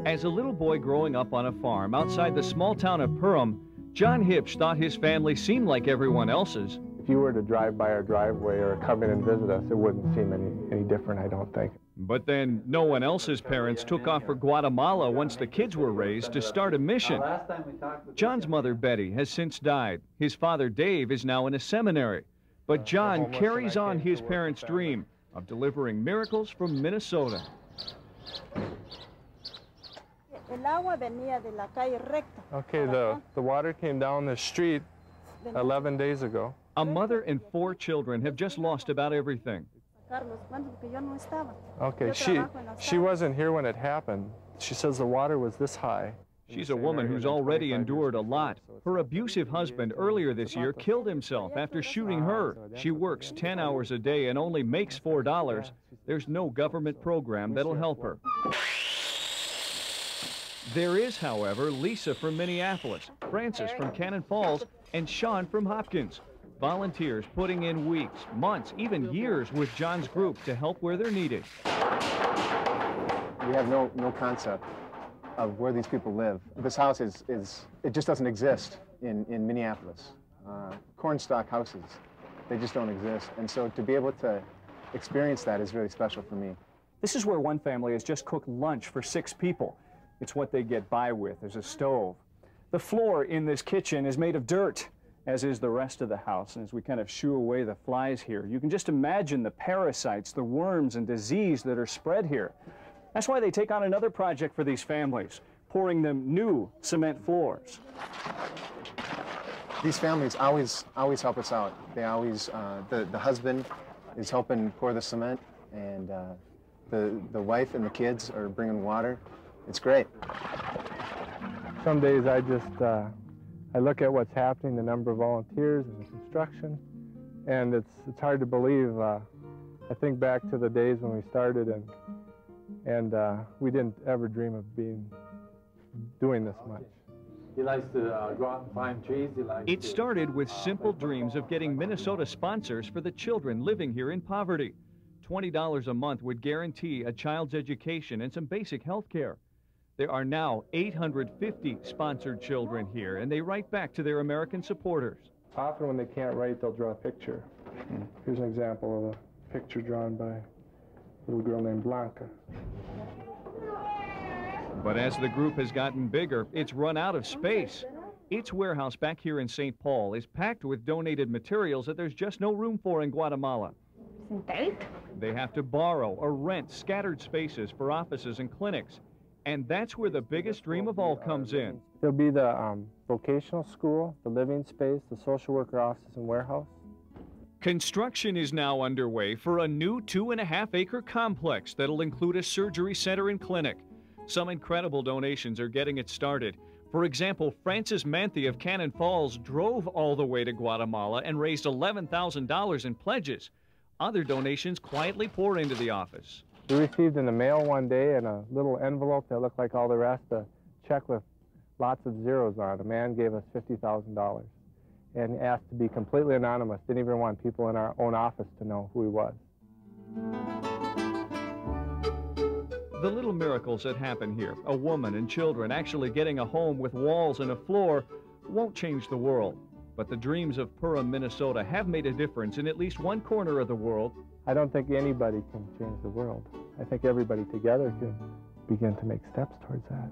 As a little boy growing up on a farm outside the small town of Purim, John Hipsch thought his family seemed like everyone else's. If you were to drive by our driveway or come in and visit us, it wouldn't seem any different, I don't think. But then no one else's parents took off for Guatemala once the kids were raised to start a mission. John's mother, Betty, has since died. His father, Dave, is now in a seminary. But John carries on his parents' dream of delivering miracles from Minnesota. Okay, the water came down the street 11 days ago. A mother and 4 children have just lost about everything. Okay, she wasn't here when it happened. She says the water was this high. She's a woman who's already endured a lot. Her abusive husband earlier this year killed himself after shooting her. She works 10 hours a day and only makes $4. There's no government program that'll help her. There is, however, Lisa from Minneapolis, Francis from Cannon Falls, and Sean from Hopkins. Volunteers putting in weeks, months, even years with John's group to help where they're needed. We have no concept of where these people live. This house it just doesn't exist in Minneapolis. Cornstalk houses, they just don't exist. And so to be able to experience that is really special for me. This is where one family has just cooked lunch for 6 people. It's what they get by with. There's a stove. The floor in this kitchen is made of dirt, as is the rest of the house. And as we kind of shoo away the flies here, you can just imagine the parasites, the worms and disease that are spread here. That's why they take on another project for these families, pouring them new cement floors. These families always help us out. They always, the husband is helping pour the cement, and the wife and the kids are bringing water. It's great. Some days I look at what's happening, the number of volunteers and the construction, and it's hard to believe. I think back to the days when we started, and we didn't ever dream of doing this much. He likes to go out and climb trees. It started with simple dreams of getting Minnesota sponsors for the children living here in poverty. $20 a month would guarantee a child's education and some basic health care. There are now 850 sponsored children here, and they write back to their American supporters. Often when they can't write, they'll draw a picture. Here's an example of a picture drawn by a little girl named Blanca. But as the group has gotten bigger, it's run out of space. Its warehouse back here in St. Paul is packed with donated materials that there's just no room for in Guatemala. They have to borrow or rent scattered spaces for offices and clinics. And that's where the biggest dream of all comes in. There'll be the vocational school, the living space, the social worker offices and warehouse. Construction is now underway for a new 2.5-acre complex that'll include a surgery center and clinic. Some incredible donations are getting it started. For example, Francis Manthe of Cannon Falls drove all the way to Guatemala and raised $11,000 in pledges. Other donations quietly pour into the office. We received in the mail one day in a little envelope that looked like all the rest, a check with lots of zeros on it. A man gave us $50,000 and asked to be completely anonymous. Didn't even want people in our own office to know who he was. The little miracles that happen here, a woman and children actually getting a home with walls and a floor, won't change the world. But the dreams of Purim, Minnesota have made a difference in at least one corner of the world. I don't think anybody can change the world. I think everybody together can begin to make steps towards that.